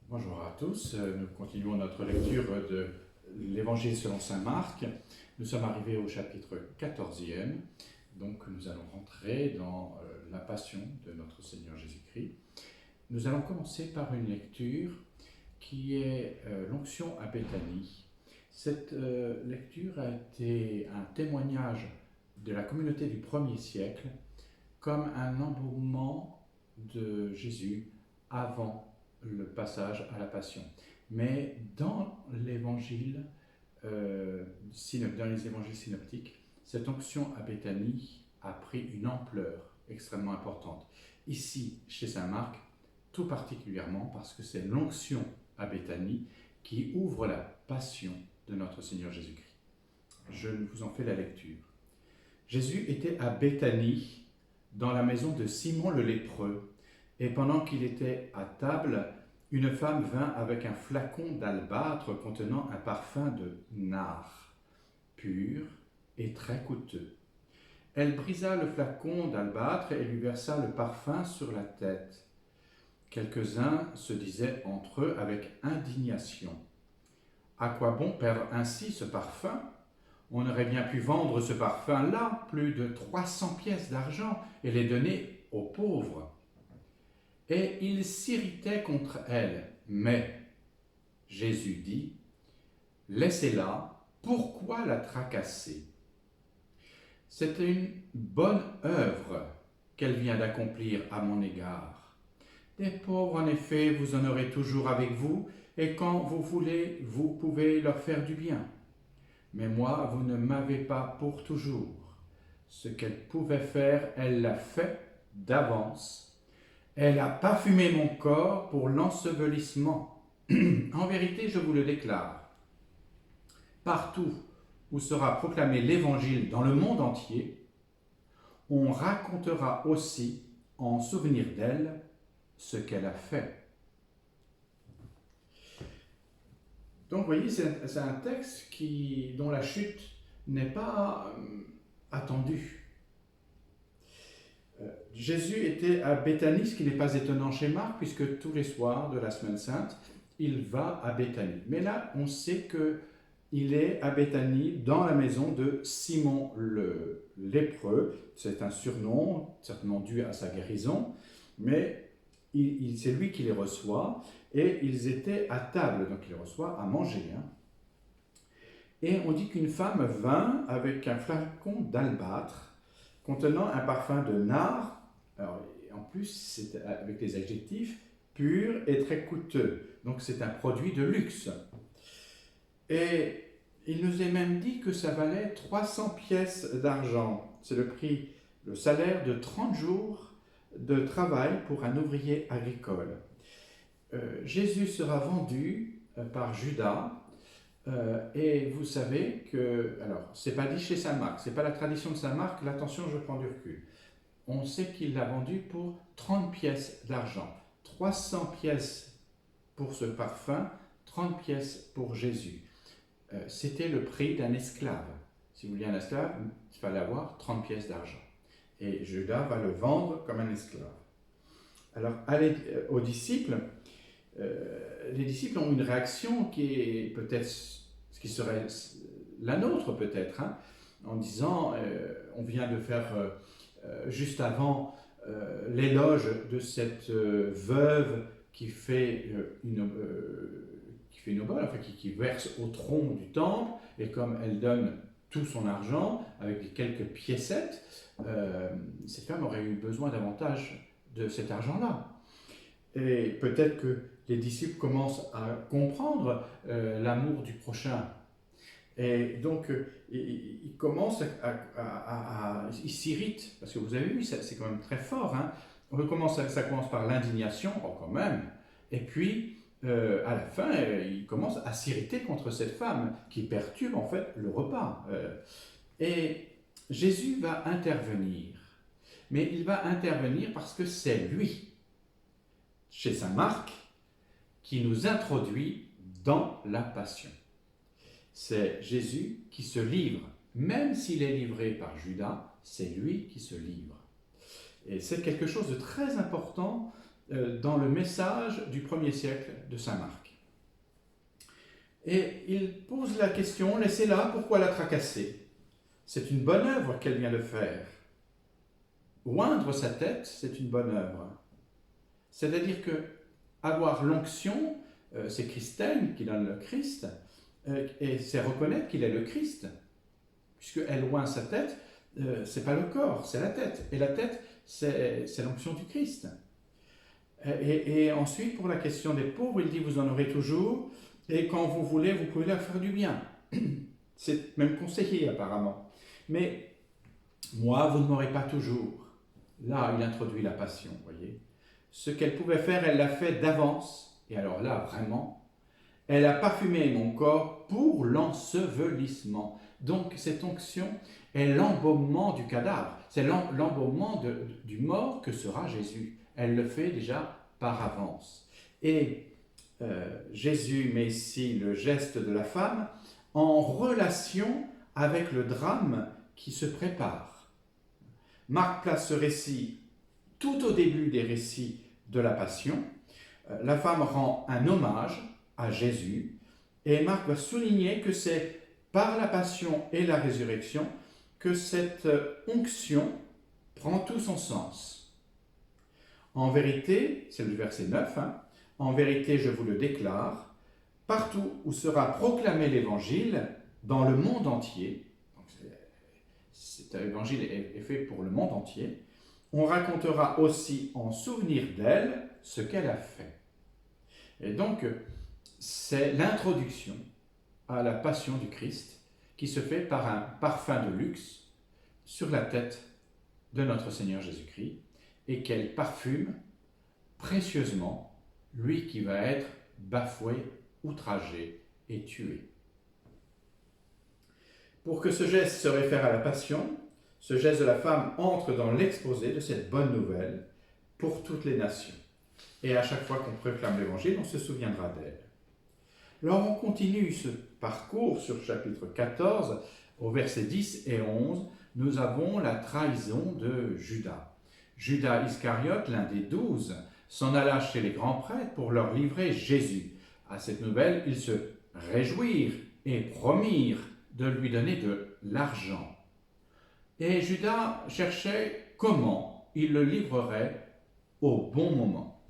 Bonjour à tous, nous continuons notre lecture de l'Évangile selon saint Marc. Nous sommes arrivés au chapitre 14e, donc nous allons rentrer dans la passion de notre Seigneur Jésus-Christ. Nous allons commencer par une lecture qui est l'onction à Béthanie. Cette lecture a été un témoignage de la communauté du 1er siècle comme un embaument de Jésus avant le passage à la Passion. Mais dans l'évangile, dans les évangiles synoptiques, cette onction à Béthanie a pris une ampleur extrêmement importante. Ici, chez saint Marc, tout particulièrement parce que c'est l'onction à Béthanie qui ouvre la passion de notre Seigneur Jésus-Christ. Je vous en fais la lecture. Jésus était à Béthanie, dans la maison de Simon le lépreux, et pendant qu'il était à table, une femme vint avec un flacon d'albâtre contenant un parfum de nard, pur et très coûteux. Elle brisa le flacon d'albâtre et lui versa le parfum sur la tête. Quelques-uns se disaient entre eux avec indignation: « À quoi bon perdre ainsi ce parfum ? On aurait bien pu vendre ce parfum-là, plus de 300 pièces d'argent, et les donner aux pauvres. » Et ils s'irritaient contre elle. Mais Jésus dit: « Laissez-la, pourquoi la tracasser ? C'est une bonne œuvre qu'elle vient d'accomplir à mon égard. Des pauvres, en effet, vous en aurez toujours avec vous, et quand vous voulez, vous pouvez leur faire du bien. Mais moi, vous ne m'avez pas pour toujours. Ce qu'elle pouvait faire, elle l'a fait d'avance. Elle a parfumé mon corps pour l'ensevelissement. En vérité, je vous le déclare, partout où sera proclamé l'Évangile dans le monde entier, on racontera aussi, en souvenir d'elle, ce qu'elle a fait. » Donc, vous voyez, c'est un texte dont la chute n'est pas attendue. Jésus était à Béthanie, ce qui n'est pas étonnant chez Marc, puisque tous les soirs de la Semaine Sainte, il va à Béthanie. Mais là, on sait qu'il est à Béthanie, dans la maison de Simon le lépreux. C'est un surnom, certainement dû à sa guérison, mais c'est lui qui les reçoit, et ils étaient à table, donc il les reçoit à manger. Et on dit qu'une femme vint avec un flacon d'albâtre, contenant un parfum de nard, alors, en plus c'est avec les adjectifs pur et très coûteux, donc c'est un produit de luxe. Et il nous est même dit que ça valait 300 pièces d'argent. C'est le salaire de 30 jours de travail pour un ouvrier agricole. Jésus sera vendu par Judas. Et vous savez que, alors, c'est pas dit chez saint Marc, c'est pas la tradition de saint Marc, l'attention, je prends du recul. On sait qu'il l'a vendu pour 30 pièces d'argent, 300 pièces pour ce parfum, 30 pièces pour Jésus. C'était le prix d'un esclave. Si vous vouliez un esclave, il fallait avoir 30 pièces d'argent. Et Judas va le vendre comme un esclave. Alors, aux disciples, les disciples ont une réaction qui est peut-être ce qui serait la nôtre peut-être, en disant on vient de faire juste avant l'éloge de cette veuve qui fait une obole, enfin qui verse au tronc du temple, et comme elle donne tout son argent avec quelques piécettes, cette femme aurait eu besoin davantage de cet argent-là. Et peut-être que les disciples commencent à comprendre l'amour du prochain. Et donc, ils commencent ils s'irritent, parce que vous avez vu, c'est quand même très fort. Ça commence par l'indignation, quand même, et puis, à la fin, ils commencent à s'irriter contre cette femme qui perturbe en fait le repas. Et Jésus va intervenir. Mais il va intervenir parce que c'est lui, chez saint Marc, qui nous introduit dans la passion. C'est Jésus qui se livre, même s'il est livré par Judas, c'est lui qui se livre. Et c'est quelque chose de très important dans le message du 1er siècle de saint Marc. Et il pose la question, laissez-la, pourquoi la tracasser? C'est une bonne œuvre qu'elle vient de faire. Oindre sa tête, c'est une bonne œuvre. C'est-à-dire que avoir l'onction, c'est Christelle qui donne le Christ, et c'est reconnaître qu'il est le Christ. Puisqu'elle oint sa tête, c'est pas le corps, c'est la tête. Et la tête, c'est l'onction du Christ. Et ensuite, pour la question des pauvres, il dit, vous en aurez toujours, et quand vous voulez, vous pouvez leur faire du bien. C'est même conseillé apparemment. Mais moi, vous ne m'aurez pas toujours. Là, il introduit la passion, vous voyez. Ce qu'elle pouvait faire, elle l'a fait d'avance. Et alors là, vraiment, elle a parfumé mon corps pour l'ensevelissement. Donc, cette onction est l'embaumement du cadavre. C'est l'embaumement du mort que sera Jésus. Elle le fait déjà par avance. Et Jésus met ici le geste de la femme en relation avec le drame qui se prépare. Marc place ce récit tout au début des récits de la Passion. La femme rend un hommage à Jésus et Marc va souligner que c'est par la Passion et la résurrection que cette onction prend tout son sens. En vérité, c'est le verset 9, en vérité, je vous le déclare, partout où sera proclamé l'Évangile, dans le monde entier, donc cet Évangile est fait pour le monde entier, on racontera aussi en souvenir d'elle ce qu'elle a fait. Et donc, c'est l'introduction à la passion du Christ qui se fait par un parfum de luxe sur la tête de notre Seigneur Jésus-Christ et qu'elle parfume précieusement lui qui va être bafoué, outragé et tué. Pour que ce geste se réfère à la passion, ce geste de la femme entre dans l'exposé de cette bonne nouvelle pour toutes les nations. Et à chaque fois qu'on proclame l'Évangile, on se souviendra d'elle. Alors on continue ce parcours sur chapitre 14, au verset 10 et 11, nous avons la trahison de Judas. Judas Iscariote, l'un des 12, s'en alla chez les grands prêtres pour leur livrer Jésus. À cette nouvelle, ils se réjouirent et promirent de lui donner de l'argent. Et Judas cherchait comment il le livrerait au bon moment.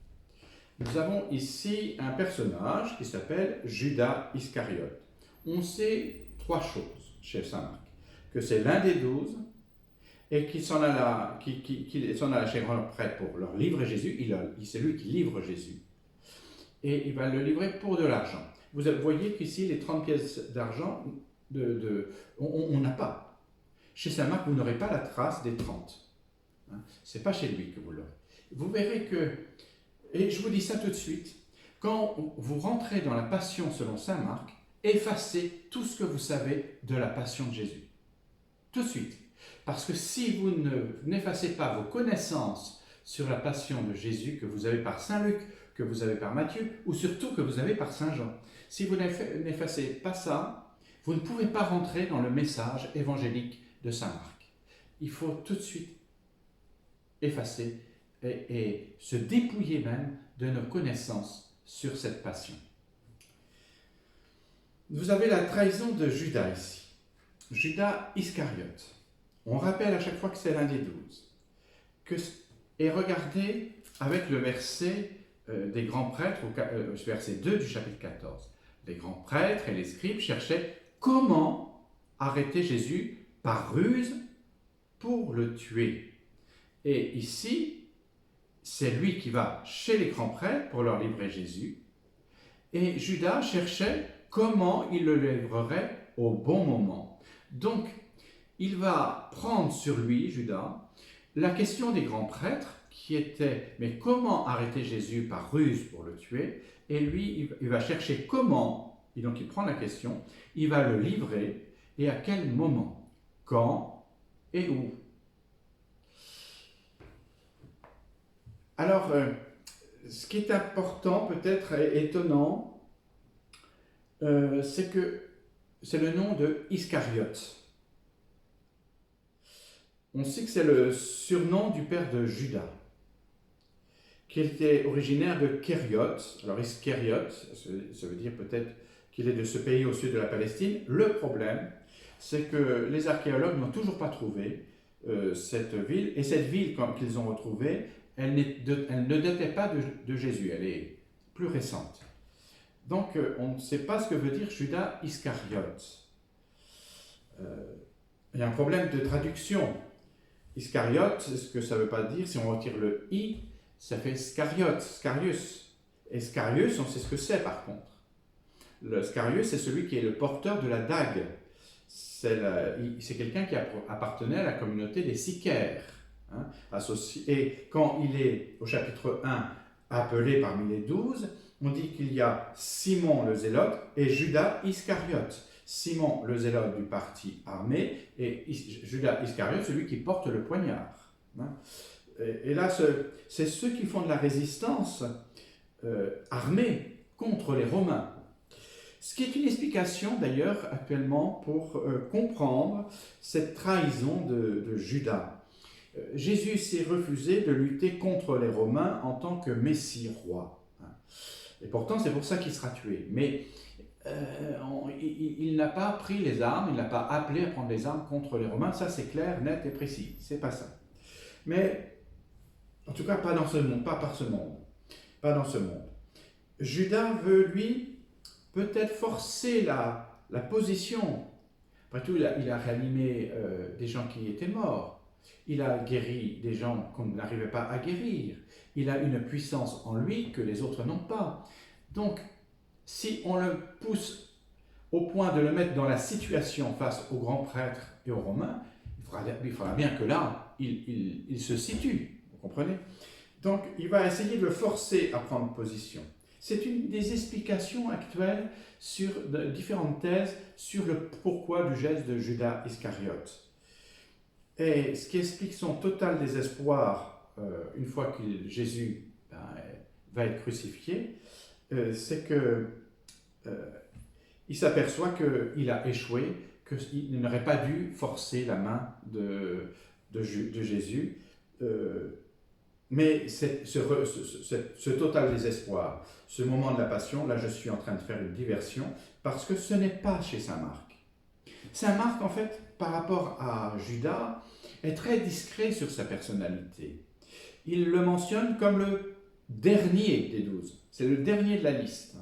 Nous avons ici un personnage qui s'appelle Judas Iscariote. On sait 3 choses chez saint Marc. Que c'est l'un des 12 et qu'il s'en alla chez les grands prêtres pour leur livrer Jésus. C'est lui qui livre Jésus. Et il va le livrer pour de l'argent. Vous voyez qu'ici, les 30 pièces d'argent, on n'a pas. Chez saint Marc, vous n'aurez pas la trace des 30. Ce n'est pas chez lui que vous l'aurez. Vous verrez que, et je vous dis ça tout de suite, quand vous rentrez dans la passion selon saint Marc, effacez tout ce que vous savez de la passion de Jésus. Tout de suite. Parce que si vous n'effacez pas vos connaissances sur la passion de Jésus que vous avez par saint Luc, que vous avez par Matthieu, ou surtout que vous avez par saint Jean, si vous n'effacez pas ça, vous ne pouvez pas rentrer dans le message évangélique de saint Marc. Il faut tout de suite effacer et se dépouiller même de nos connaissances sur cette passion. Vous avez la trahison de Judas ici. Judas Iscariote. On rappelle à chaque fois que c'est l'un des 12. Et regardez avec le verset des grands prêtres, verset 2 du chapitre 14. Les grands prêtres et les scribes cherchaient comment arrêter Jésus par ruse pour le tuer. Et ici, c'est lui qui va chez les grands prêtres pour leur livrer Jésus. Et Judas cherchait comment il le livrerait au bon moment. Donc, il va prendre sur lui, Judas, la question des grands prêtres qui était « mais comment arrêter Jésus par ruse pour le tuer ?» Et lui, il va chercher comment, et donc il prend la question, il va le livrer, et à quel moment, quand et où. Alors, ce qui est important, peut-être étonnant, c'est que c'est le nom de Iscariote. On sait que c'est le surnom du père de Judas. qui était originaire de Kériot. Alors Iskériot, ça veut dire peut-être qu'il est de ce pays au sud de la Palestine. Le problème, c'est que les archéologues n'ont toujours pas trouvé cette ville. Et cette ville qu'ils ont retrouvée, elle ne datait pas de Jésus, elle est plus récente. Donc on ne sait pas ce que veut dire Judas Iscariote. Il y a un problème de traduction. Iscariote, ce que ça ne veut pas dire, si on retire le i, ça fait Scariot, Scarius. Et Scarius, on sait ce que c'est par contre. Le Scarius, c'est celui qui est le porteur de la dague. C'est quelqu'un qui appartenait à la communauté des Sicaires. Hein, et quand il est, au chapitre 1, appelé parmi les 12, on dit qu'il y a Simon le Zélote et Judas Iscariote. Simon le Zélote du parti armé et Judas Iscariote, celui qui porte le poignard. Hein. Et là, c'est ceux qui font de la résistance armée contre les Romains. Ce qui est une explication d'ailleurs actuellement pour comprendre cette trahison de Judas. Jésus s'est refusé de lutter contre les Romains en tant que Messie roi. Et pourtant, c'est pour ça qu'il sera tué. Mais il n'a pas pris les armes, il n'a pas appelé à prendre les armes contre les Romains. Ça, c'est clair, net et précis. C'est pas ça. Mais, en tout cas, pas dans ce monde, pas par ce monde. Pas dans ce monde. Judas veut, lui, peut-être forcer la position. Après tout, il a réanimé des gens qui étaient morts. Il a guéri des gens qu'on n'arrivait pas à guérir. Il a une puissance en lui que les autres n'ont pas. Donc, si on le pousse au point de le mettre dans la situation face aux grands prêtres et aux Romains, il faudra bien que là, il se situe. Vous comprenez? Donc, il va essayer de le forcer à prendre position. C'est une des explications actuelles sur différentes thèses sur le pourquoi du geste de Judas Iscariote. Et ce qui explique son total désespoir une fois que Jésus va être crucifié, c'est que il s'aperçoit qu'il a échoué, qu'il n'aurait pas dû forcer la main de Jésus. Mais ce total désespoir, ce moment de la passion, là je suis en train de faire une diversion, parce que ce n'est pas chez saint Marc. Saint Marc, en fait, par rapport à Judas, est très discret sur sa personnalité. Il le mentionne comme le dernier des 12. C'est le dernier de la liste.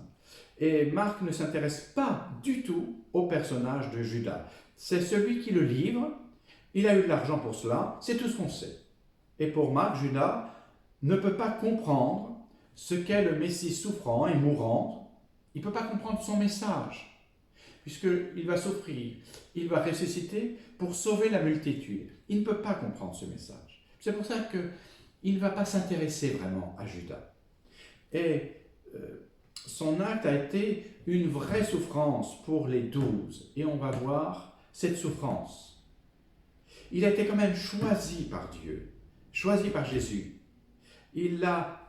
Et Marc ne s'intéresse pas du tout au personnage de Judas. C'est celui qui le livre, il a eu de l'argent pour cela, c'est tout ce qu'on sait. Et pour Marc, Judas ne peut pas comprendre ce qu'est le Messie souffrant et mourant. Il ne peut pas comprendre son message, puisqu'il va souffrir, il va ressusciter pour sauver la multitude. Il ne peut pas comprendre ce message. C'est pour ça qu'il ne va pas s'intéresser vraiment à Judas. Et son acte a été une vraie souffrance pour les 12. Et on va voir cette souffrance. Il a été quand même choisi par Dieu, choisi par Jésus. Il l'a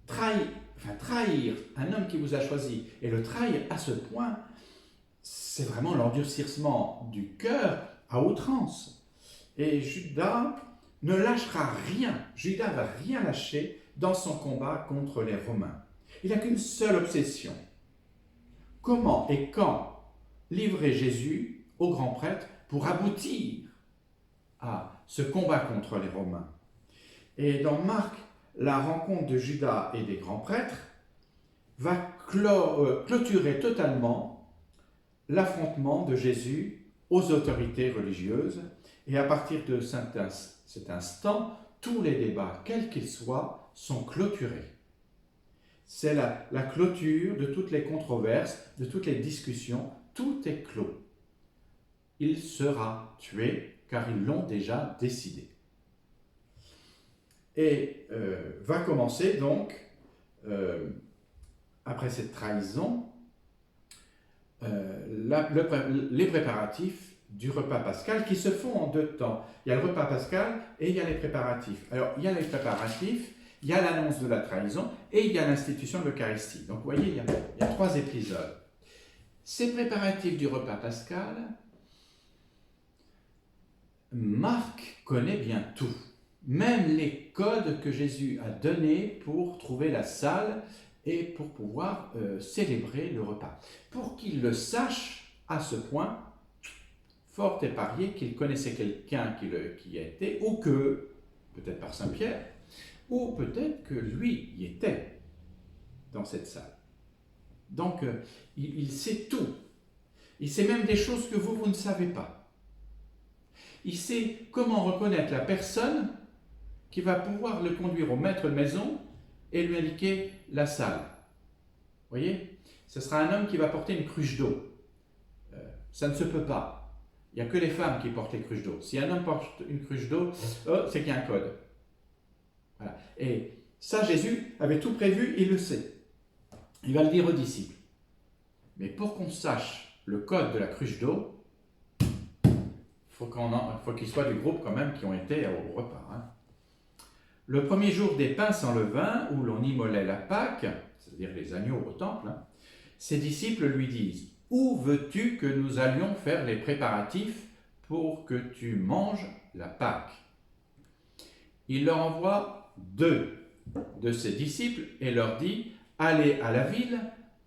trahir un homme qui vous a choisi et le trahir à ce point, c'est vraiment l'endurcissement du cœur à outrance. Et Judas ne lâchera rien. Judas ne va rien lâcher dans son combat contre les Romains. Il n'a qu'une seule obsession. Comment et quand livrer Jésus au grand prêtre pour aboutir à ce combat contre les Romains. Et dans Marc, la rencontre de Judas et des grands prêtres va clôturer totalement l'affrontement de Jésus aux autorités religieuses. Et à partir de cet instant, tous les débats, quels qu'ils soient, sont clôturés. C'est la clôture de toutes les controverses, de toutes les discussions, tout est clos. Il sera tué, car ils l'ont déjà décidé. Et va commencer donc, après cette trahison, les préparatifs du repas pascal qui se font en deux temps. Il y a le repas pascal et il y a les préparatifs. Alors, il y a les préparatifs, il y a l'annonce de la trahison et il y a l'institution de l'Eucharistie. Donc, vous voyez, il y a 3 épisodes. Ces préparatifs du repas pascal, Marc connaît bien tout. même les codes que Jésus a donnés pour trouver la salle et pour pouvoir célébrer le repas. Pour qu'il le sache à ce point, fort est parié qu'il connaissait quelqu'un qui y était, ou que, peut-être par Saint-Pierre, ou peut-être que lui y était dans cette salle. Donc, il sait tout. Il sait même des choses que vous ne savez pas. Il sait comment reconnaître la personne qui va pouvoir le conduire au maître de maison et lui indiquer la salle. Vous voyez? Ce sera un homme qui va porter une cruche d'eau. Ça ne se peut pas. Il n'y a que les femmes qui portent les cruches d'eau. Si un homme porte une cruche d'eau, c'est qu'il y a un code. Voilà. Et ça, Jésus avait tout prévu, il le sait. Il va le dire aux disciples. Mais pour qu'on sache le code de la cruche d'eau, il faut qu'il soit du groupe quand même qui ont été au repas. Hein. Le premier jour des pains sans levain, où l'on immolait la Pâque, c'est-à-dire les agneaux au temple, hein, ses disciples lui disent « Où veux-tu que nous allions faire les préparatifs pour que tu manges la Pâque ?» Il leur envoie 2 de ses disciples et leur dit « Allez à la ville,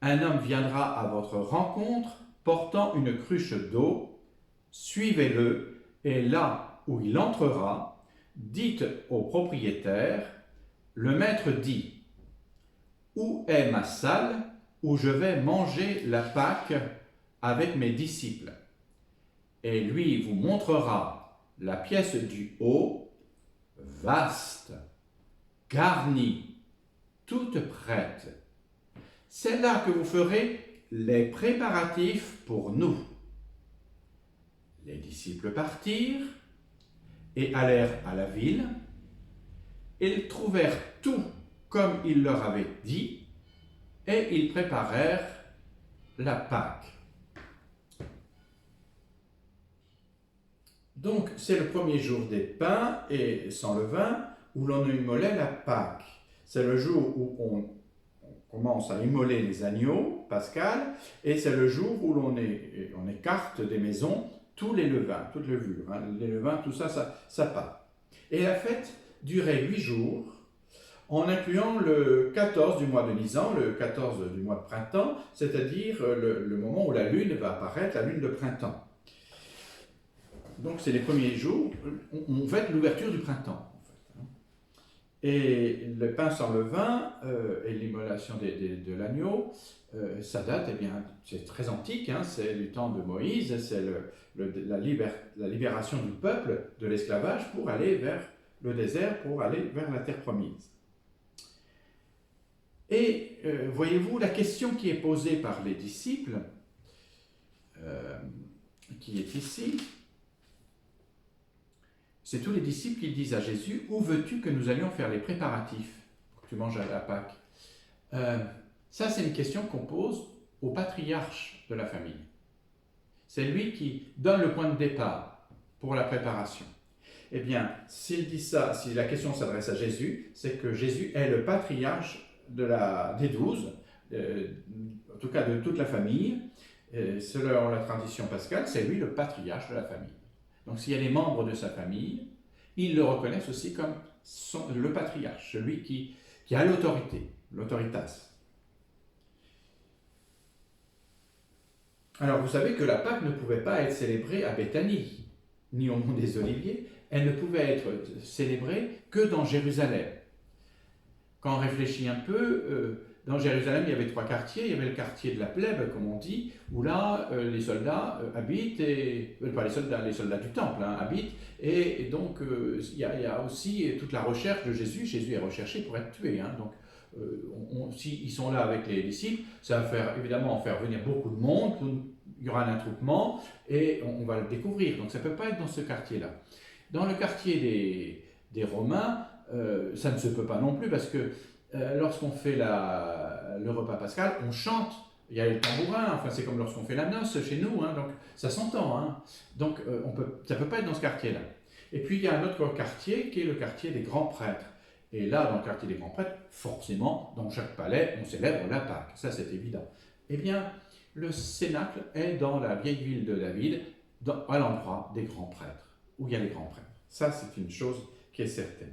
un homme viendra à votre rencontre portant une cruche d'eau, suivez-le, et là où il entrera, dites au propriétaire, le maître dit, où est ma salle où je vais manger la Pâque avec mes disciples? Et lui vous montrera la pièce du haut, vaste, garnie, toute prête. C'est là que vous ferez les préparatifs pour nous. Les disciples partirent et allèrent à la ville. Ils trouvèrent tout comme il leur avait dit, et ils préparèrent la Pâque. Donc, c'est le premier jour des pains et sans levain, où l'on immolait la Pâque. C'est le jour où on commence à immoler les agneaux, Pascal, et c'est le jour où on écarte des maisons tous les levains, toutes les levures, hein, les levains, tout ça, ça part. Et la fête durait 8 jours, en incluant le 14 du mois de Nisan, le 14 du mois de printemps, c'est-à-dire le moment où la lune va apparaître, la lune de printemps. Donc c'est les premiers jours, on fête l'ouverture du printemps. Et le pain sans levain et l'immolation de l'agneau, ça date, eh bien, c'est très antique, hein, c'est du temps de Moïse, c'est la libération du peuple de l'esclavage pour aller vers le désert, pour aller vers la terre promise. Et voyez-vous, la question qui est posée par les disciples, qui est ici, c'est tous les disciples qui disent à Jésus, « Où veux-tu que nous allions faire les préparatifs pour que tu manges à la Pâque ?» Ça, c'est une question qu'on pose au patriarche de la famille. C'est lui qui donne le point de départ pour la préparation. Eh bien, s'il dit ça, si la question s'adresse à Jésus, c'est que Jésus est le patriarche des 12, en tout cas de toute la famille. Selon la tradition pascale, c'est lui le patriarche de la famille. Donc s'il y a des membres de sa famille, ils le reconnaissent aussi comme le patriarche, celui qui a l'autorité, l'autoritas. Alors vous savez que la Pâque ne pouvait pas être célébrée à Béthanie, ni au Mont des Oliviers, elle ne pouvait être célébrée que dans Jérusalem. Quand on réfléchit un peu, dans Jérusalem, il y avait 3 quartiers. Il y avait le quartier de la plèbe, comme on dit, où là, les soldats habitent, pas les soldats du temple habitent, et donc il y a aussi toute la recherche de Jésus. Jésus est recherché pour être tué. Hein, donc, s'ils sont là avec les disciples, ça va évidemment en faire venir beaucoup de monde, il y aura un attroupement, et on va le découvrir. Donc ça ne peut pas être dans ce quartier-là. Dans le quartier des Romains, ça ne se peut pas non plus, parce que lorsqu'on fait le repas pascal, on chante, il y a le tambourin, enfin c'est comme lorsqu'on fait la noce chez nous, hein, donc ça s'entend. Hein. Donc ça ne peut pas être dans ce quartier-là. Et puis il y a un autre quartier qui est le quartier des grands prêtres. Et là, dans le quartier des grands prêtres, forcément, dans chaque palais, on célèbre la Pâque, ça c'est évident. Eh bien, le cénacle est dans la vieille ville de David, à l'endroit des grands prêtres, où il y a les grands prêtres. Ça, c'est une chose qui est certaine.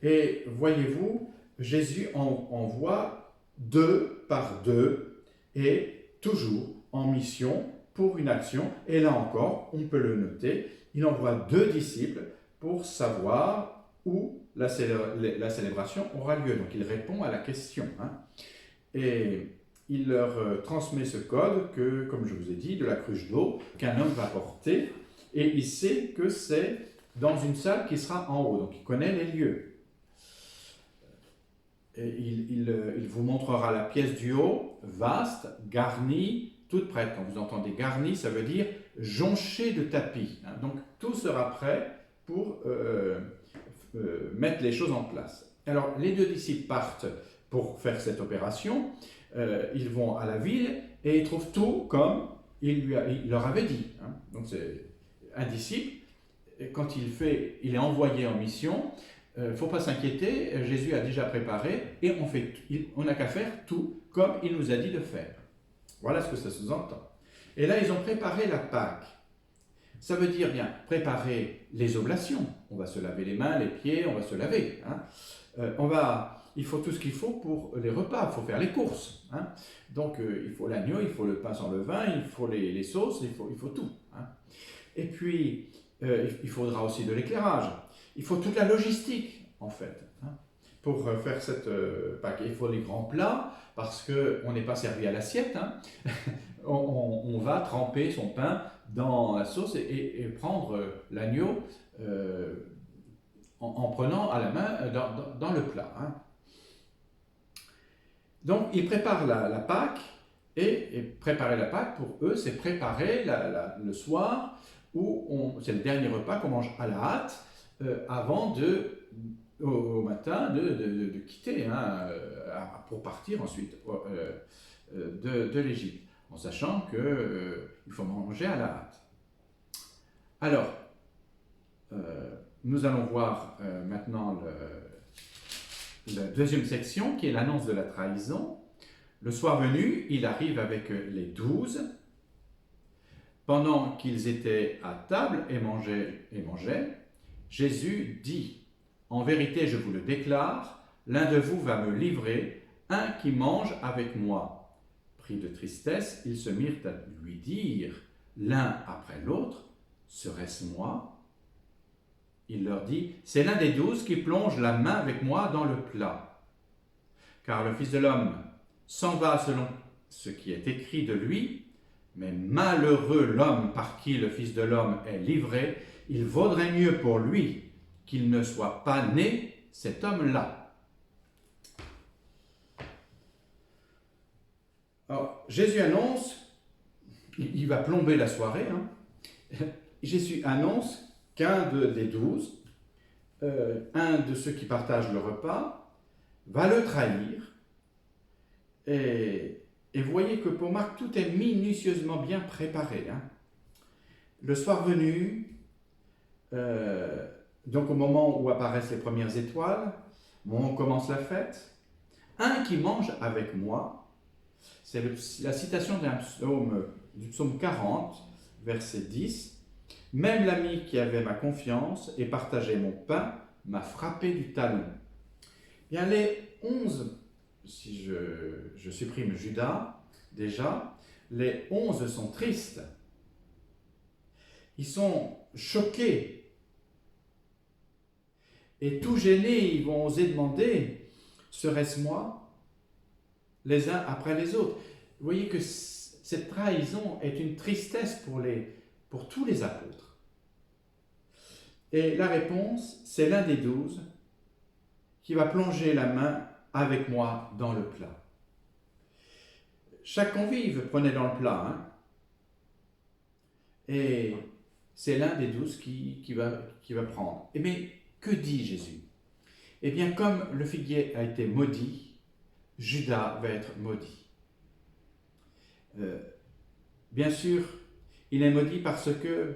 Et voyez-vous, Jésus envoie 2 par 2 et toujours en mission pour une action. Et là encore, on peut le noter, il envoie 2 disciples pour savoir où la célébration aura lieu. Donc il répond à la question. Et il leur transmet ce code que, comme je vous ai dit, de la cruche d'eau qu'un homme va porter. Et il sait que c'est dans une salle qui sera en haut. Donc il connaît les lieux. Et il vous montrera la pièce du haut, vaste, garnie, toute prête. Quand vous entendez garnie, ça veut dire jonchée de tapis. Donc tout sera prêt pour mettre les choses en place. Alors les 2 disciples partent pour faire cette opération. Ils vont à la ville et ils trouvent tout comme il leur avait dit. Donc c'est un disciple, quand il est envoyé en mission, il ne faut pas s'inquiéter, Jésus a déjà préparé et on n'a qu'à faire tout comme il nous a dit de faire. Voilà ce que ça sous-entend. Et là, ils ont préparé la Pâque. Ça veut dire bien préparer les oblations. On va se laver les mains, les pieds, on va se laver. Il faut tout ce qu'il faut pour les repas, il faut faire les courses. Donc il faut l'agneau, il faut le pain sans levain, il faut les sauces, il faut tout. Et puis il faudra aussi de l'éclairage. Il faut toute la logistique, en fait, pour faire cette Pâque. Il faut les grands plats, parce qu'on n'est pas servi à l'assiette. On va tremper son pain dans la sauce et prendre l'agneau en prenant à la main dans le plat. Donc, ils préparent la Pâque, et préparer la Pâque, pour eux, c'est préparer le soir, où c'est le dernier repas qu'on mange à la hâte, avant au matin de quitter, pour partir ensuite de l'Égypte, en sachant qu'il faut manger à la hâte. Alors, nous allons voir maintenant la deuxième section, qui est l'annonce de la trahison. Le soir venu, il arrive avec les 12. Pendant qu'ils étaient à table et mangeaient, Jésus dit, « En vérité, je vous le déclare, l'un de vous va me livrer, un qui mange avec moi. » Pris de tristesse, ils se mirent à lui dire, l'un après l'autre, « Serait-ce moi ?» Il leur dit, « C'est l'un des 12 qui plonge la main avec moi dans le plat. Car le Fils de l'homme s'en va selon ce qui est écrit de lui, mais malheureux l'homme par qui le Fils de l'homme est livré, il vaudrait mieux pour lui qu'il ne soit pas né, cet homme-là. » Alors, Jésus annonce, il va plomber la soirée, Jésus annonce qu'un des 12, un de ceux qui partagent le repas, va le trahir. Et vous voyez que pour Marc, tout est minutieusement bien préparé. Le soir venu, donc au moment où apparaissent les premières étoiles, au moment où commence la fête, un qui mange avec moi, c'est la citation du psaume 40, verset 10. « Même l'ami qui avait ma confiance et partageait mon pain m'a frappé du talon. » Bien, les 11, si je supprime Judas, déjà, les 11 sont tristes. Ils sont choqués. Et tout gênés, ils vont oser demander, « Serait-ce moi ?» les uns après les autres. Vous voyez que cette trahison est une tristesse pour tous les apôtres. Et la réponse, c'est l'un des 12 qui va plonger la main avec moi dans le plat. Chaque convive prenait dans le plat, et c'est l'un des 12 qui va prendre. Mais que dit Jésus? Eh bien, comme le figuier a été maudit, Judas va être maudit. Bien sûr, il est maudit parce que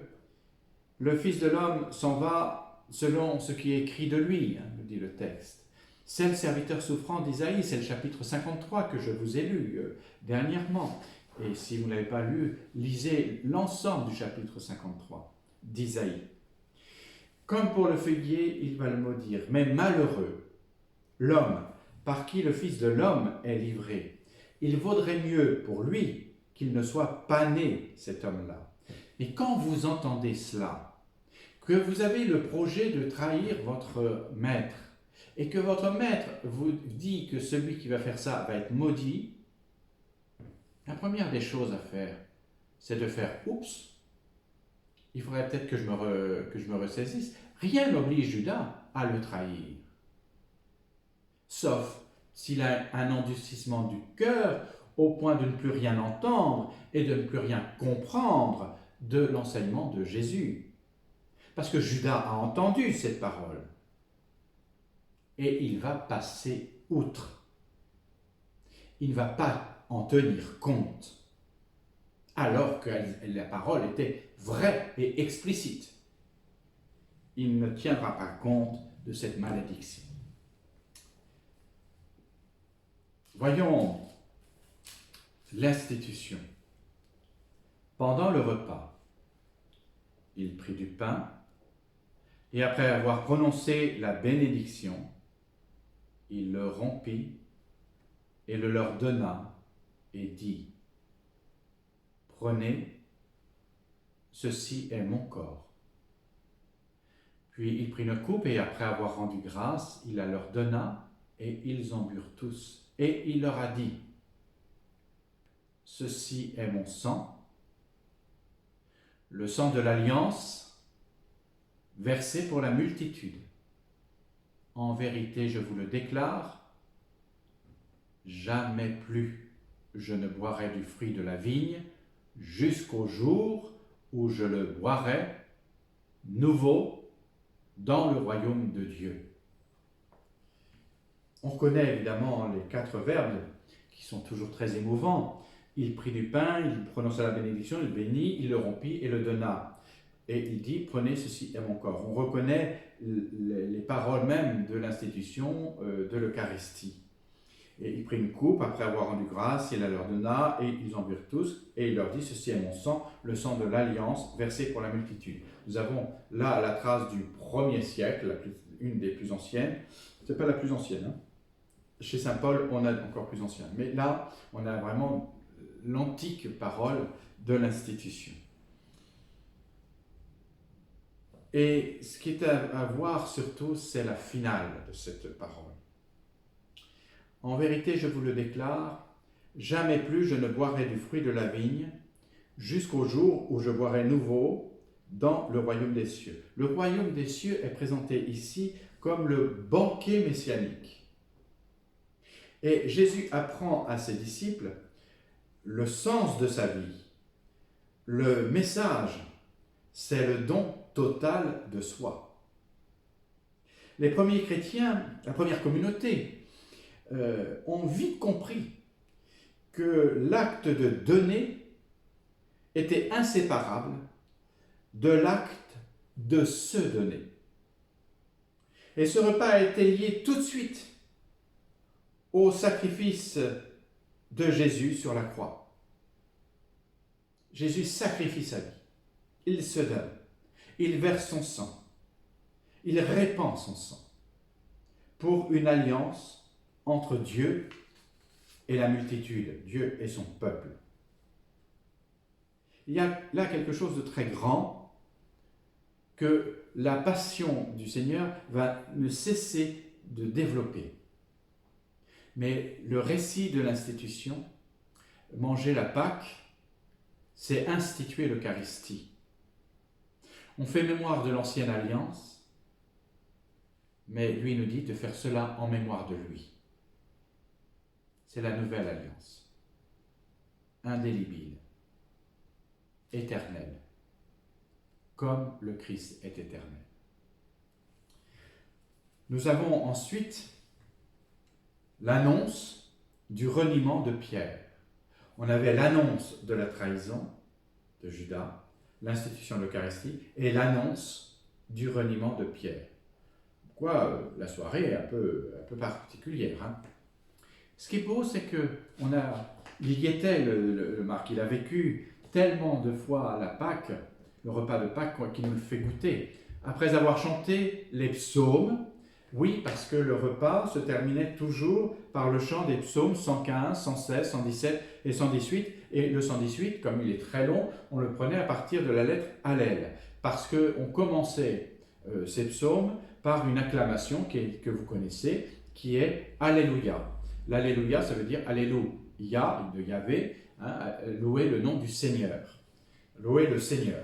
le Fils de l'homme s'en va selon ce qui est écrit de lui, nous dit le texte. C'est le serviteur souffrant d'Isaïe, c'est le chapitre 53 que je vous ai lu dernièrement. Et si vous ne l'avez pas lu, lisez l'ensemble du chapitre 53 d'Isaïe. Comme pour le figuier, il va le maudire. Mais malheureux, l'homme par qui le Fils de l'homme est livré. Il vaudrait mieux pour lui qu'il ne soit pas né, cet homme-là. Et quand vous entendez cela, que vous avez le projet de trahir votre maître, et que votre maître vous dit que celui qui va faire ça va être maudit, la première des choses à faire, c'est de faire « oups ». Il faudrait peut-être que je me ressaisisse. Rien n'oblige Judas à le trahir. Sauf s'il a un endurcissement du cœur au point de ne plus rien entendre et de ne plus rien comprendre de l'enseignement de Jésus. Parce que Judas a entendu cette parole. Et il va passer outre. Il ne va pas en tenir compte. Alors que la parole était vraie et explicite. Il ne tiendra pas compte de cette malédiction. Voyons l'institution. Pendant le repas, il prit du pain et après avoir prononcé la bénédiction, il le rompit et le leur donna et dit : Prenez, ceci est mon corps. Puis il prit une coupe et après avoir rendu grâce, il la leur donna et ils en burent tous. Et il leur a dit : Ceci est mon sang, le sang de l'alliance, versé pour la multitude. En vérité, je vous le déclare, jamais plus je ne boirai du fruit de la vigne jusqu'au jour où je le boirai nouveau dans le royaume de Dieu. On connaît évidemment les 4 verbes qui sont toujours très émouvants. Il prit du pain, il prononça la bénédiction, il bénit, il le rompit et le donna. Et il dit : Prenez, ceci est mon corps. On reconnaît les paroles même de l'institution de l'Eucharistie. Et il prit une coupe, après avoir rendu grâce, il la leur donna, et ils en burent tous, et il leur dit : Ceci est mon sang, le sang de l'alliance, versé pour la multitude. Nous avons là la trace du 1er siècle, une des plus anciennes. Ce n'est pas la plus ancienne, hein. Chez saint Paul, on a encore plus ancien. Mais là, on a vraiment l'antique parole de l'institution. Et ce qui est à voir surtout, c'est la finale de cette parole. En vérité, je vous le déclare, jamais plus je ne boirai du fruit de la vigne, jusqu'au jour où je boirai nouveau dans le royaume des cieux. Le royaume des cieux est présenté ici comme le banquet messianique. Et Jésus apprend à ses disciples le sens de sa vie. Le message, c'est le don total de soi. Les premiers chrétiens, la première communauté, ont vite compris que l'acte de donner était inséparable de l'acte de se donner. Et ce repas a été lié tout de suite au sacrifice de Jésus sur la croix. Jésus sacrifie sa vie. Il se donne. Il verse son sang. Il répand son sang pour une alliance entre Dieu et la multitude, Dieu et son peuple. Il y a là quelque chose de très grand que la passion du Seigneur va ne cesser de développer. Mais le récit de l'institution, manger la Pâque, c'est instituer l'Eucharistie. On fait mémoire de l'ancienne alliance, mais lui nous dit de faire cela en mémoire de lui. C'est la nouvelle alliance, indélébile, éternelle, comme le Christ est éternel. Nous avons ensuite l'annonce du reniement de Pierre. On avait l'annonce de la trahison de Judas, l'institution de l'Eucharistie, et l'annonce du reniement de Pierre. Pourquoi la soirée est un peu particulière, hein. Ce qui est beau, c'est qu'il y était le Marc, il a vécu tellement de fois la Pâque, le repas de Pâques, qu'il nous le fait goûter. après avoir chanté les psaumes. Oui, parce que le repas se terminait toujours par le chant des psaumes 115, 116, 117 et 118. Et le 118, comme il est très long, on le prenait à partir de la lettre Allel, parce qu'on commençait ces psaumes par une acclamation que vous connaissez, qui est Alléluia. L'Alléluia, ça veut dire Alléluia de Yahvé, hein, louer le nom du Seigneur. Louer le Seigneur.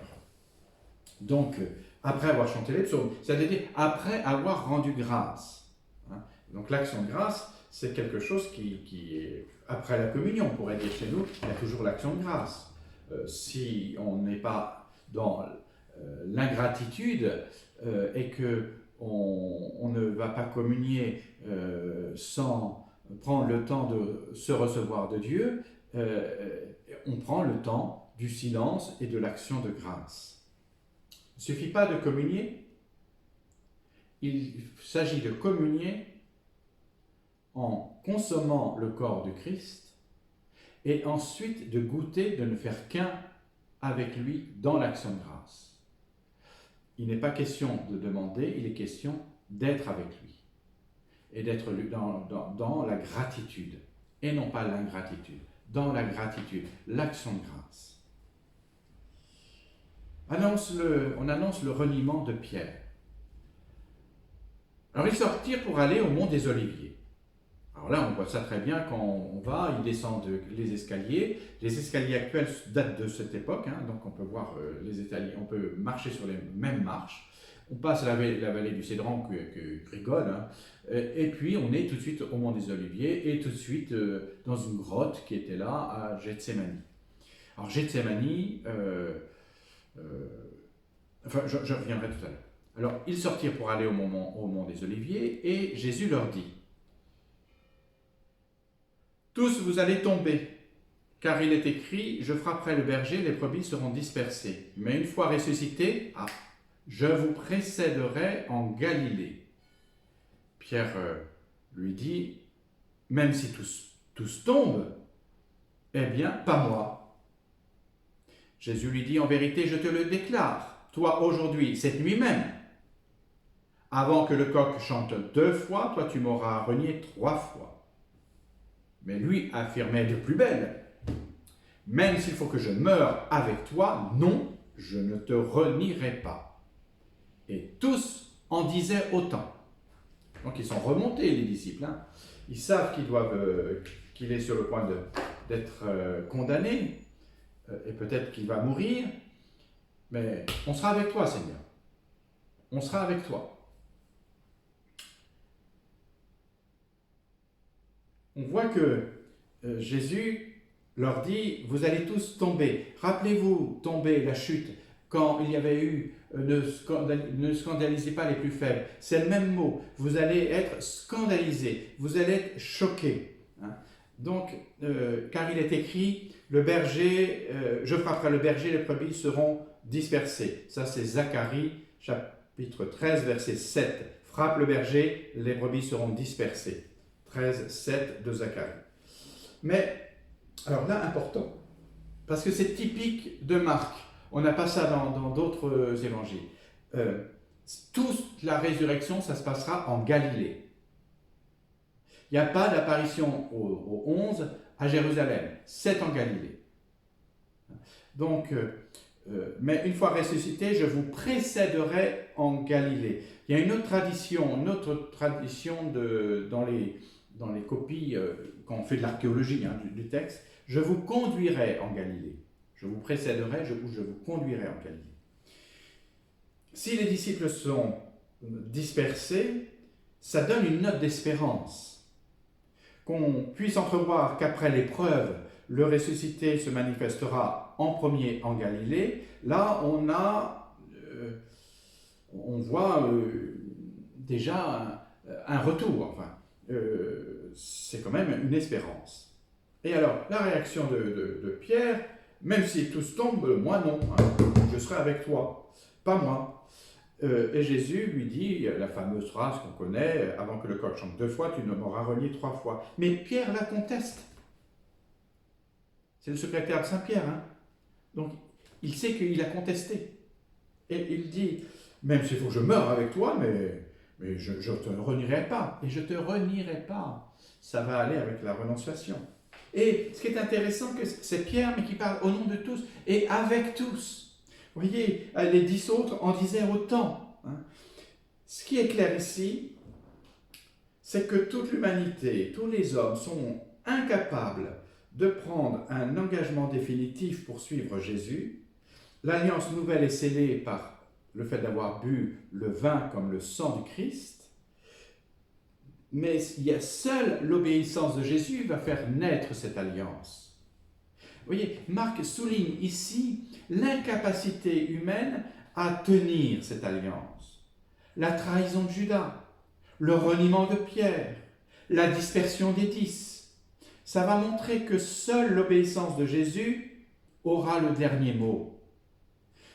Donc, après avoir chanté les psaumes, c'est-à-dire après avoir rendu grâce. Hein. Donc l'action de grâce, c'est quelque chose qui est, après la communion, on pourrait dire chez nous, il y a toujours l'action de grâce. Si on n'est pas dans l'ingratitude et que on ne va pas communier sans prendre le temps de se recevoir de Dieu, on prend le temps du silence et de l'action de grâce. Il ne suffit pas de communier, il s'agit de communier en consommant le corps du Christ et ensuite de goûter, de ne faire qu'un avec lui dans l'action de grâce. Il n'est pas question de demander, il est question d'être avec lui et d'être dans la gratitude et non pas l'ingratitude, dans la gratitude, l'action de grâce. On annonce le reniement de Pierre. Alors ils sortirent pour aller au mont des Oliviers. Alors là, on voit ça très bien quand on va, ils descendent les escaliers. Les escaliers actuels datent de cette époque, hein, donc on peut voir les escaliers, on peut marcher sur les mêmes marches. On passe la vallée du Cédron que rigole, hein, et puis on est tout de suite au mont des Oliviers et tout de suite dans une grotte qui était là à Gethsémani. Alors Gethsémani, je reviendrai tout à l'heure. Alors ils sortirent pour aller au mont des Oliviers et Jésus leur dit: tous vous allez tomber, car il est écrit, je frapperai le berger, les brebis seront dispersées. Mais une fois ressuscité, je vous précéderai en Galilée. Pierre lui dit, même si tous tombent, eh bien, pas moi. Jésus lui dit, en vérité, je te le déclare, toi aujourd'hui, cette nuit même, avant que le coq chante 2 fois, toi tu m'auras renié 3 fois. Mais lui affirmait de plus belle, même s'il faut que je meure avec toi, non, je ne te renierai pas. Et tous en disaient autant. Donc ils sont remontés, les disciples. Hein. Ils savent qu'il est sur le point d'être condamné, et peut-être qu'il va mourir, mais on sera avec toi, Seigneur. On sera avec toi. On voit que Jésus leur dit, vous allez tous tomber. Rappelez-vous, tomber, la chute, quand il y avait eu ne scandalisez pas les plus faibles. C'est le même mot. Vous allez être scandalisés, vous allez être choqués. Hein. Donc, car il est écrit, le berger, je frapperai le berger, les brebis seront dispersées. Ça, c'est Zacharie, chapitre 13, verset 7. Frappe le berger, les brebis seront dispersées. 13, 7 de Zacharie. Mais, alors là, important, parce que c'est typique de Marc. On n'a pas ça dans d'autres évangiles. Toute la résurrection, ça se passera en Galilée. Il n'y a pas d'apparition au 11 à Jérusalem, c'est en Galilée. Donc, mais une fois ressuscité, je vous précéderai en Galilée. Il y a une autre tradition dans les copies, quand on fait de l'archéologie du texte, je vous conduirai en Galilée. Je vous précéderai, je vous conduirai en Galilée. Si les disciples sont dispersés, ça donne une note d'espérance. Qu'on puisse entrevoir qu'après l'épreuve, le ressuscité se manifestera en premier en Galilée. Là, on voit déjà un retour. Enfin, c'est quand même une espérance. Et alors, la réaction de Pierre, même si tous tombent, moi non, je serai avec toi, pas moi. Et Jésus lui dit la fameuse phrase qu'on connaît, avant que le coq chante 2 fois, tu ne m'auras renié 3 fois. Mais Pierre la conteste. C'est le secrétaire de Saint-Pierre. Hein. Donc, il sait qu'il a contesté. Et il dit, Même s'il faut que je meure avec toi, mais je ne te renierai pas. Et je ne te renierai pas. Ça va aller avec la renonciation. Et ce qui est intéressant, c'est Pierre, mais qui parle au nom de tous et avec tous. Vous voyez, les 10 autres en disaient autant. Hein. Ce qui est clair ici, c'est que toute l'humanité, tous les hommes sont incapables de prendre un engagement définitif pour suivre Jésus. L'alliance nouvelle est scellée par le fait d'avoir bu le vin comme le sang du Christ. Mais seule l'obéissance de Jésus va faire naître cette alliance. Vous voyez, Marc souligne ici l'incapacité humaine à tenir cette alliance. La trahison de Judas, le reniement de Pierre, la dispersion des 10. Ça va montrer que seule l'obéissance de Jésus aura le dernier mot.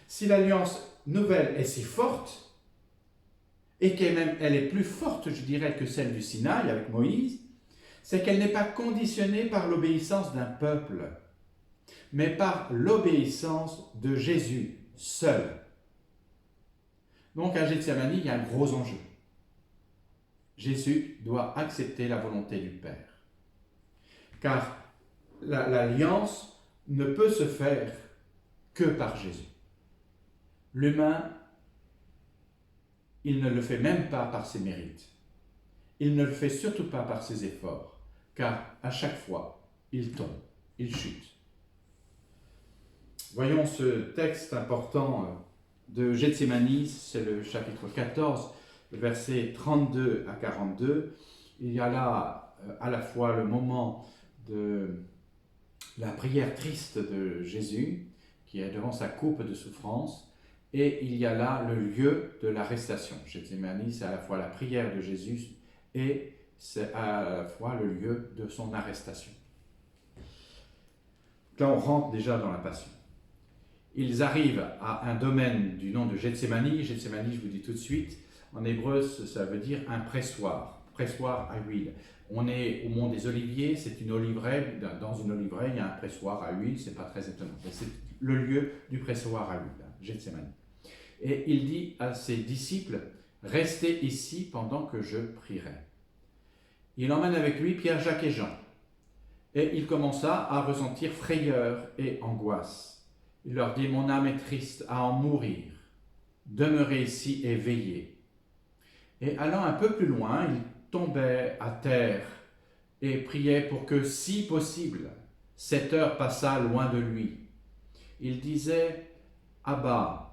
Si l'alliance nouvelle est si forte, et qu'elle est plus forte, je dirais, que celle du Sinaï avec Moïse, c'est qu'elle n'est pas conditionnée par l'obéissance d'un peuple, mais par l'obéissance de Jésus seul. Donc à Gethsémani, il y a un gros enjeu. Jésus doit accepter la volonté du Père. Car l'alliance ne peut se faire que par Jésus. L'humain, il ne le fait même pas par ses mérites. Il ne le fait surtout pas par ses efforts, car à chaque fois, il tombe, il chute. Voyons ce texte important de Gethsémani, c'est le chapitre 14, versets 32 à 42. Il y a là à la fois le moment de la prière triste de Jésus, qui est devant sa coupe de souffrance, et il y a là le lieu de l'arrestation. Gethsémani, c'est à la fois la prière de Jésus et c'est à la fois le lieu de son arrestation. Là, on rentre déjà dans la passion. Ils arrivent à un domaine du nom de Gethsémani. Gethsémani, je vous dis tout de suite, en hébreu, ça veut dire un pressoir à huile. On est au mont des Oliviers, c'est une oliveraie. Dans une oliveraie, il y a un pressoir à huile, c'est pas très étonnant. C'est le lieu du pressoir à huile, Gethsémani. Et il dit à ses disciples, « Restez ici pendant que je prierai. » Il emmène avec lui Pierre, Jacques et Jean. Et il commença à ressentir frayeur et angoisse. Il leur dit, « Mon âme est triste à en mourir. Demeurez ici et veillez. » Et allant un peu plus loin, il tombait à terre et priait pour que, si possible, cette heure passât loin de lui. Il disait, « Abba,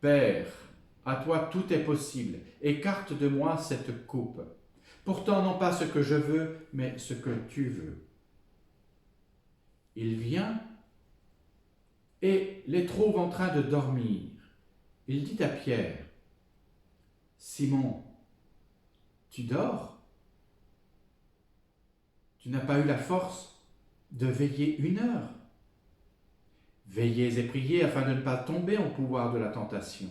Père, à toi tout est possible, écarte de moi cette coupe. Pourtant non pas ce que je veux, mais ce que tu veux. » Il vient et les trouve en train de dormir. Il dit à Pierre, « Simon, tu dors? Tu n'as pas eu la force de veiller 1 heure? Veillez et priez afin de ne pas tomber au pouvoir de la tentation.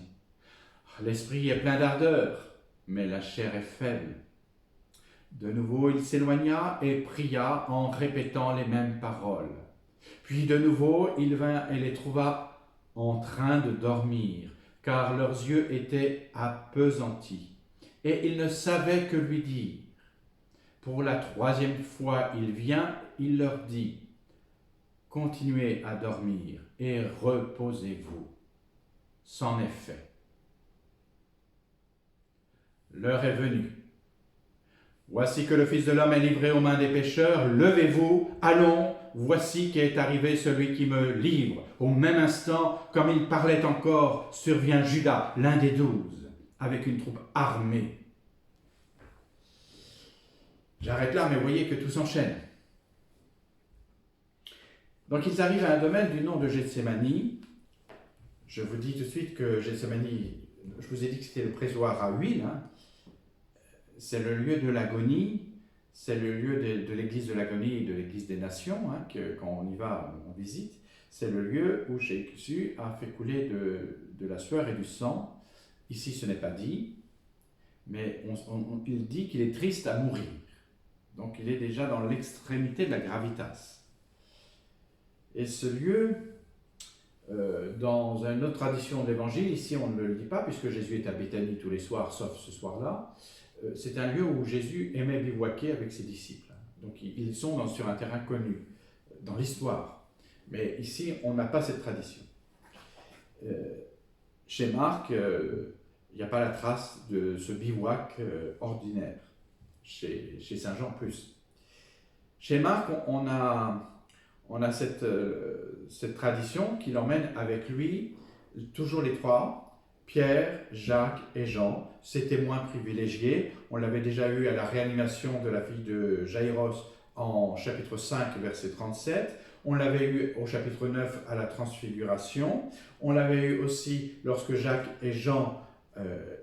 L'esprit est plein d'ardeur, mais la chair est faible. » De nouveau, il s'éloigna et pria en répétant les mêmes paroles. Puis de nouveau, il vint et les trouva en train de dormir, car leurs yeux étaient appesantis, et ils ne savaient que lui dire. Pour la 3e fois, il vient, il leur dit, « Continuez à dormir et reposez-vous. » C'en est fait. L'heure est venue. Voici que le Fils de l'homme est livré aux mains des pécheurs. Levez-vous, allons, voici qu'est arrivé celui qui me livre. Au même instant, comme il parlait encore, survient Judas, l'un des 12, avec une troupe armée. J'arrête là, mais vous voyez que tout s'enchaîne. Donc ils arrivent à un domaine du nom de Gethsémani. Je vous dis tout de suite que Gethsémani, je vous ai dit que c'était le pressoir à huile, hein. C'est le lieu de l'agonie, c'est le lieu de l'église de l'agonie et de l'église des nations, hein, quand on y va, on visite. C'est le lieu où Jésus a fait couler de la sueur et du sang. Ici, ce n'est pas dit, mais il dit qu'il est triste à mourir. Donc, il est déjà dans l'extrémité de la gravitas. Et ce lieu Dans une autre tradition de l'Évangile, ici on ne le dit pas puisque Jésus est à Béthanie tous les soirs, sauf ce soir-là, c'est un lieu où Jésus aimait bivouaquer avec ses disciples. Donc ils sont sur un terrain connu, dans l'histoire. Mais ici, on n'a pas cette tradition. Chez Marc, il n'y a pas la trace de ce bivouac ordinaire. Chez Saint Jean plus. Chez Marc, on a cette tradition qui l'emmène avec lui, toujours les trois, Pierre, Jacques et Jean, ses témoins privilégiés. On l'avait déjà eu à la réanimation de la fille de Jaïros en chapitre 5, verset 37. On l'avait eu au chapitre 9 à la transfiguration. On l'avait eu aussi lorsque Jacques et Jean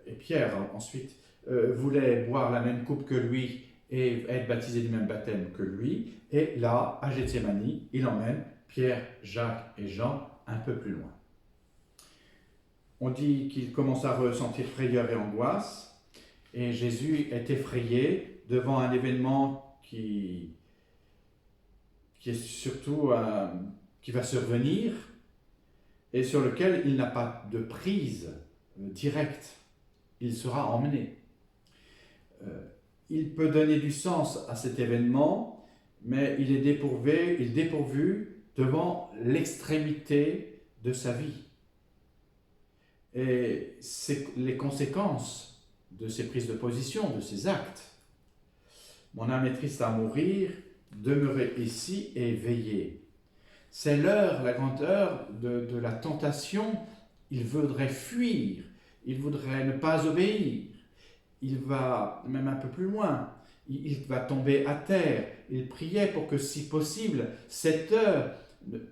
et Pierre ensuite voulaient boire la même coupe que lui et être baptisés du même baptême que lui. Et là, à Gethsémani, il emmène Pierre, Jacques et Jean un peu plus loin. On dit qu'il commence à ressentir frayeur et angoisse, et Jésus est effrayé devant un événement qui est surtout qui va survenir et sur lequel il n'a pas de prise directe. Il sera emmené. Il peut donner du sens à cet événement, mais il est dépourvu devant l'extrémité de sa vie. Et c'est les conséquences de ses prises de position, de ses actes. Mon âme est triste à mourir, demeurez ici et veillez. C'est l'heure, la grande heure de la tentation. Il voudrait fuir, il voudrait ne pas obéir. Il va même un peu plus loin, il va tomber à terre. Il priait pour que, si possible, cette heure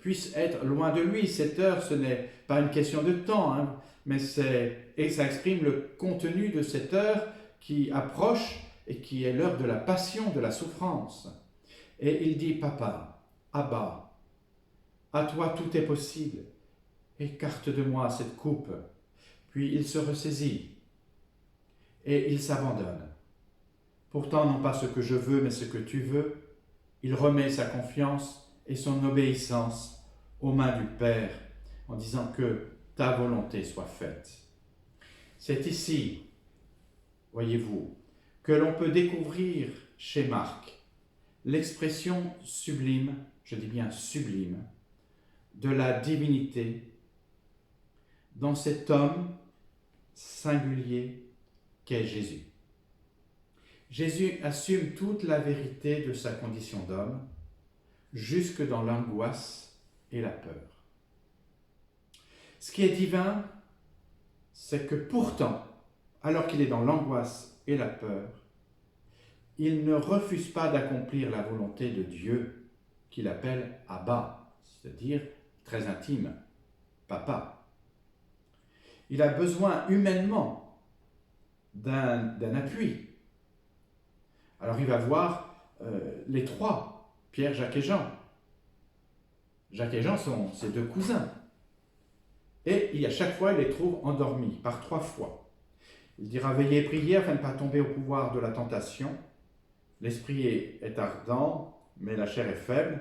puisse être loin de lui. Cette heure, ce n'est pas une question de temps, mais et ça exprime le contenu de cette heure qui approche et qui est l'heure de la passion, de la souffrance. Et il dit, Papa, Abba, à toi tout est possible, écarte de moi cette coupe. Puis il se ressaisit et il s'abandonne. Pourtant, non pas ce que je veux, mais ce que tu veux, il remet sa confiance et son obéissance aux mains du Père en disant que ta volonté soit faite. C'est ici, voyez-vous, que l'on peut découvrir chez Marc l'expression sublime, je dis bien sublime, de la divinité dans cet homme singulier qu'est Jésus. Jésus assume toute la vérité de sa condition d'homme, jusque dans l'angoisse et la peur. Ce qui est divin, c'est que pourtant, alors qu'il est dans l'angoisse et la peur, il ne refuse pas d'accomplir la volonté de Dieu qu'il appelle Abba, c'est-à-dire très intime, Papa. Il a besoin humainement d'un appui. Alors il va voir les trois, Pierre, Jacques et Jean. Jacques et Jean sont ses deux cousins. Et à chaque fois, il les trouve endormis, par 3 fois. Il dira, veillez et priez afin de ne pas tomber au pouvoir de la tentation. L'esprit est ardent, mais la chair est faible.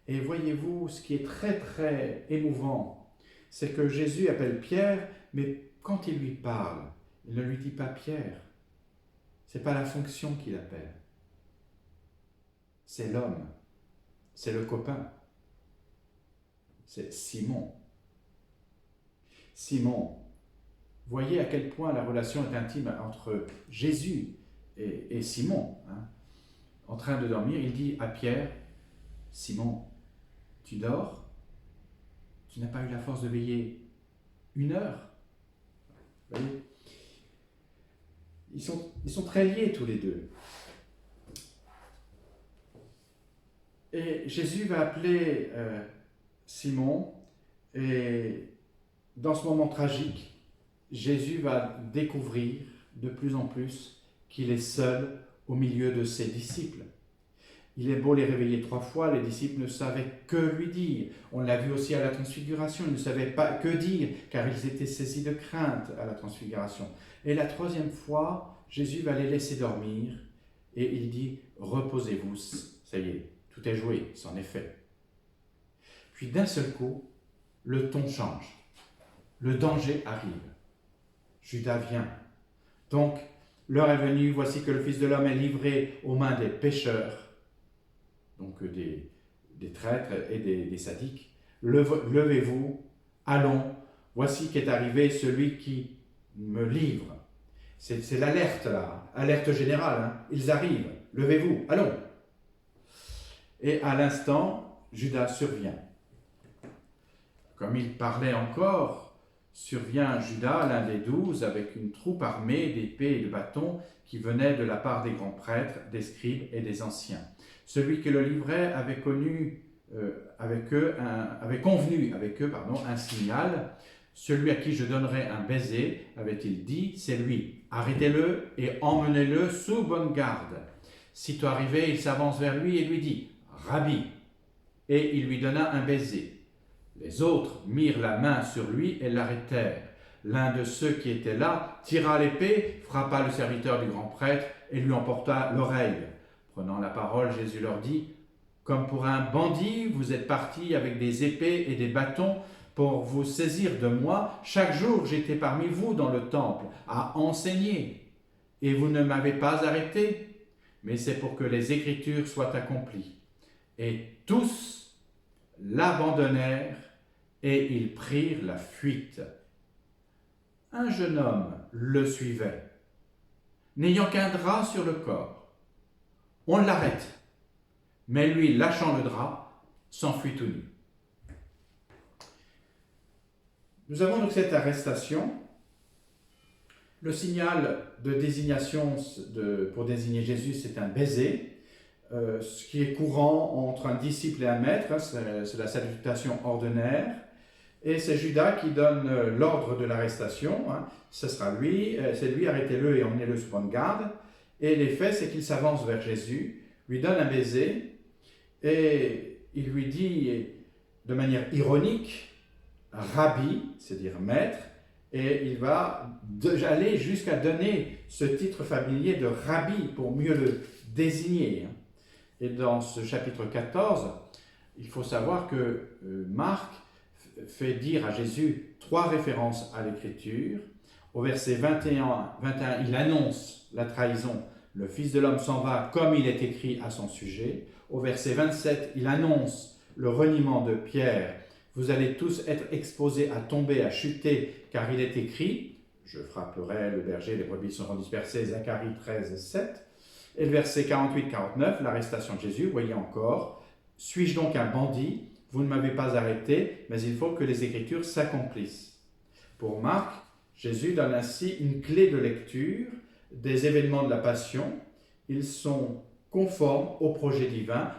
Et voyez-vous, ce qui est très très émouvant, c'est que Jésus appelle Pierre, mais quand il lui parle, il ne lui dit pas Pierre. Ce n'est pas la fonction qu'il appelle. C'est l'homme, c'est le copain, c'est Simon. Simon, voyez à quel point la relation est intime entre Jésus et Simon. En train de dormir, il dit à Pierre, Simon, tu dors? Tu n'as pas eu la force de veiller 1 heure? Vous voyez, ils sont très liés tous les deux. Et Jésus va appeler Simon, et dans ce moment tragique, Jésus va découvrir de plus en plus qu'il est seul au milieu de ses disciples. Il est beau les réveiller 3 fois, les disciples ne savaient que lui dire. On l'a vu aussi à la transfiguration, ils ne savaient pas que dire, car ils étaient saisis de crainte à la transfiguration. Et la 3e fois, Jésus va les laisser dormir, et il dit, reposez-vous, ça y est, tout est joué, c'en est fait. Puis d'un seul coup, le ton change. Le danger arrive. Judas vient. Donc, l'heure est venue, voici que le Fils de l'homme est livré aux mains des pécheurs, donc des traîtres et des sadiques. Levez-vous, allons, voici qu'est arrivé celui qui me livre. C'est l'alerte là, alerte générale, hein. Ils arrivent, levez-vous, allons. Et à l'instant, Judas survient. Comme il parlait encore, survient Judas, l'un des 12, avec une troupe armée d'épées et de bâtons qui venait de la part des grands prêtres, des scribes et des anciens. Celui qui le livrait avait convenu avec eux un signal. Celui à qui je donnerai un baiser, avait-il dit, c'est lui. Arrêtez-le et emmenez-le sous bonne garde. Sitôt arrivé, il s'avance vers lui et lui dit, Rabbi, et il lui donna un baiser. Les autres mirent la main sur lui et l'arrêtèrent. L'un de ceux qui étaient là tira l'épée, frappa le serviteur du grand prêtre et lui emporta l'oreille. Prenant la parole, Jésus leur dit, comme pour un bandit, vous êtes partis avec des épées et des bâtons pour vous saisir de moi. Chaque jour, j'étais parmi vous dans le temple à enseigner, et vous ne m'avez pas arrêté, mais c'est pour que les Écritures soient accomplies. Et tous l'abandonnèrent et ils prirent la fuite. Un jeune homme le suivait, n'ayant qu'un drap sur le corps. On l'arrête, mais lui, lâchant le drap, s'enfuit tout nu. Nous avons donc cette arrestation. Le signal de désignation pour désigner Jésus, c'est un baiser, ce qui est courant entre un disciple et un maître, hein, c'est la salutation ordinaire. Et c'est Judas qui donne l'ordre de l'arrestation, hein. Ce sera lui, c'est lui, arrêtez-le et emmenez-le sous bonne garde. Et l'effet, c'est qu'il s'avance vers Jésus, lui donne un baiser, et il lui dit de manière ironique, Rabbi, c'est-à-dire maître, et il va aller jusqu'à donner ce titre familier de Rabbi pour mieux le désigner. Et dans ce chapitre 14, il faut savoir que Marc fait dire à Jésus 3 références à l'Écriture. Au verset 21, il annonce la trahison. Le Fils de l'homme s'en va comme il est écrit à son sujet. Au verset 27, il annonce le reniement de Pierre. Vous allez tous être exposés à tomber, à chuter, car il est écrit, je frapperai le berger, les brebis seront dispersées, Zacharie 13, 7. Et le verset 48-49, l'arrestation de Jésus, voyez encore, suis-je donc un bandit? Vous ne m'avez pas arrêté, mais il faut que les Écritures s'accomplissent. Pour Marc, Jésus donne ainsi une clé de lecture des événements de la Passion. Ils sont conformes au projet divin.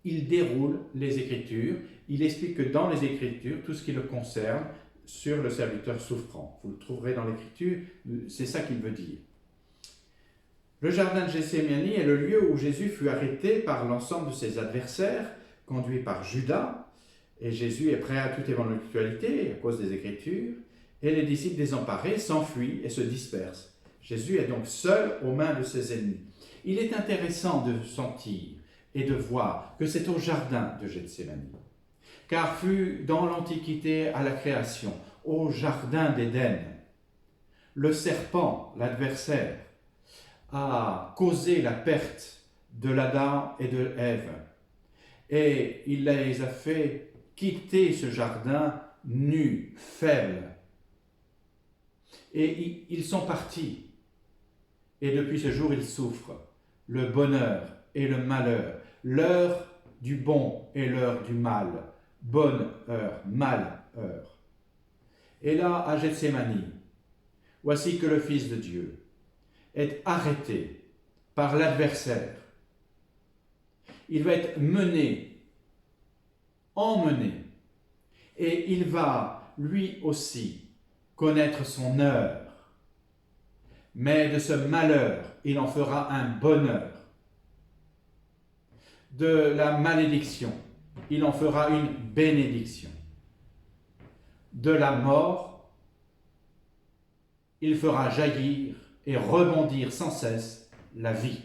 Il déroule les Écritures. Il explique que dans les Écritures, tout ce qui le concerne sur le serviteur souffrant. Vous le trouverez dans l'Écriture, c'est ça qu'il veut dire. Le jardin de Gethsémani est le lieu où Jésus fut arrêté par l'ensemble de ses adversaires, conduit par Judas, et Jésus est prêt à toute éventualité à cause des Écritures, et les disciples désemparés s'enfuient et se dispersent. Jésus est donc seul aux mains de ses ennemis. Il est intéressant de sentir et de voir que c'est au jardin de Gethsémani, car fut dans l'Antiquité à la création, au jardin d'Éden, le serpent, l'adversaire, a causé la perte de l'Adam et de Ève. Et il les a fait quitter ce jardin nus, faibles. Et ils sont partis. Et depuis ce jour, ils souffrent. Le bonheur et le malheur, l'heure du bon et l'heure du mal. Bonne heure, mal heure. Et là, à Gethsémani, voici que le Fils de Dieu est arrêté par l'adversaire. Il va être emmené, et il va lui aussi connaître son heure. Mais de ce malheur, il en fera un bonheur. De la malédiction, il en fera une bénédiction. De la mort, il fera jaillir et rebondir sans cesse la vie.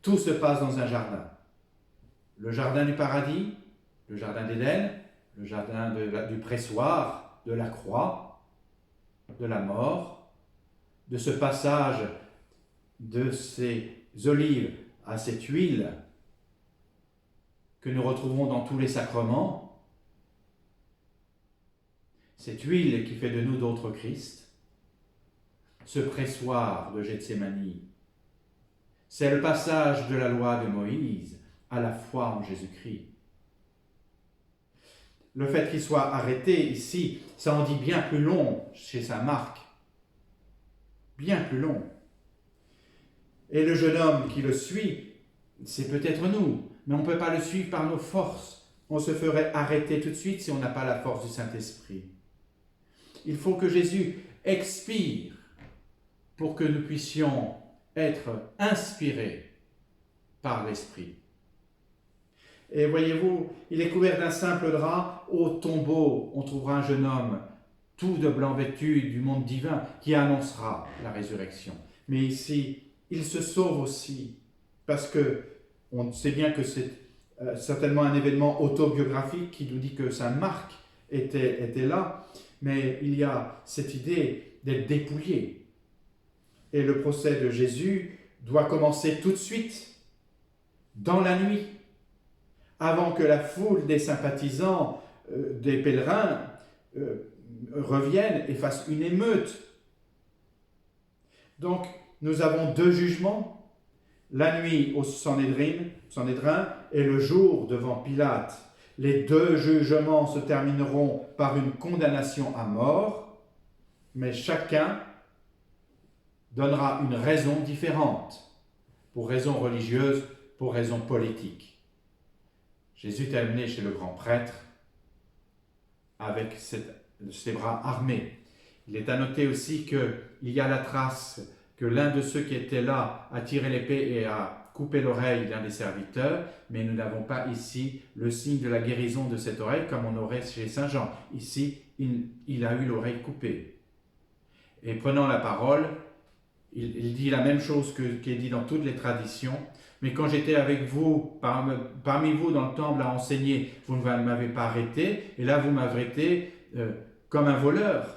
Tout se passe dans un jardin. Le jardin du paradis, le jardin d'Éden, le jardin du pressoir, de la croix, de la mort, de ce passage de ces olives à cette huile que nous retrouvons dans tous les sacrements, cette huile qui fait de nous d'autres Christ, ce pressoir de Gethsémani, c'est le passage de la loi de Moïse à la foi en Jésus-Christ. Le fait qu'il soit arrêté ici, ça en dit bien plus long chez saint Marc. Bien plus long. Et le jeune homme qui le suit, c'est peut-être nous, mais on ne peut pas le suivre par nos forces. On se ferait arrêter tout de suite si on n'a pas la force du Saint-Esprit. Il faut que Jésus expire pour que nous puissions être inspirés par l'Esprit. Et voyez-vous, il est couvert d'un simple drap. Au tombeau, on trouvera un jeune homme, tout de blanc vêtu du monde divin, qui annoncera la résurrection. Mais ici, il se sauve aussi, parce que on sait bien que c'est certainement un événement autobiographique qui nous dit que saint Marc était là, mais il y a cette idée d'être dépouillé. Et le procès de Jésus doit commencer tout de suite, dans la nuit, avant que la foule des sympathisants, des pèlerins, reviennent et fassent une émeute. Donc, nous avons deux jugements, la nuit au Sanhédrin et le jour devant Pilate. Les deux jugements se termineront par une condamnation à mort, mais chacun donnera une raison différente, pour raison religieuse, pour raison politique. Jésus est amené chez le grand prêtre avec ses bras armés. Il est à noter aussi qu'il y a la trace que l'un de ceux qui étaient là a tiré l'épée et a coupé l'oreille d'un des serviteurs, mais nous n'avons pas ici le signe de la guérison de cette oreille comme on aurait chez Saint Jean. Ici, il a eu l'oreille coupée. Et prenant la parole, il dit la même chose qui est dit dans toutes les traditions. Mais quand j'étais avec vous, parmi vous dans le temple à enseigner, vous ne m'avez pas arrêté, et là vous m'avez arrêté comme un voleur.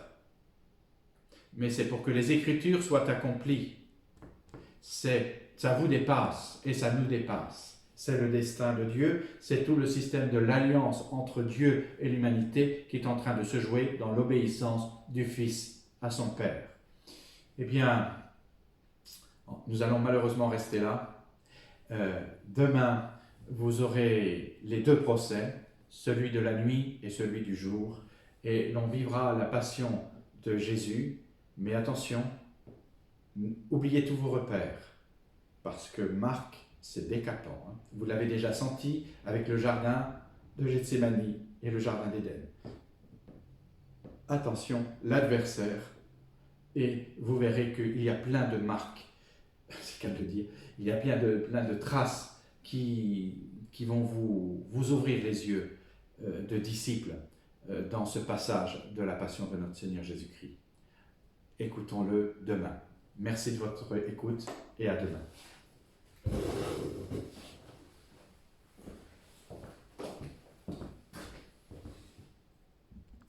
Mais c'est pour que les Écritures soient accomplies. Ça vous dépasse et ça nous dépasse. C'est le destin de Dieu, c'est tout le système de l'alliance entre Dieu et l'humanité qui est en train de se jouer dans l'obéissance du Fils à son Père. Eh bien, nous allons malheureusement rester là. Demain, vous aurez les deux procès, celui de la nuit et celui du jour, et l'on vivra la passion de Jésus. Mais attention, oubliez tous vos repères, parce que Marc, c'est décapant. Vous l'avez déjà senti avec le jardin de Gethsémani et le jardin d'Éden. Attention, l'adversaire, et vous verrez qu'il y a plein de marques, c'est qu'à le dire, il y a plein de traces qui vont vous ouvrir les yeux de disciples dans ce passage de la passion de notre Seigneur Jésus-Christ. Écoutons-le demain. Merci de votre écoute et à demain.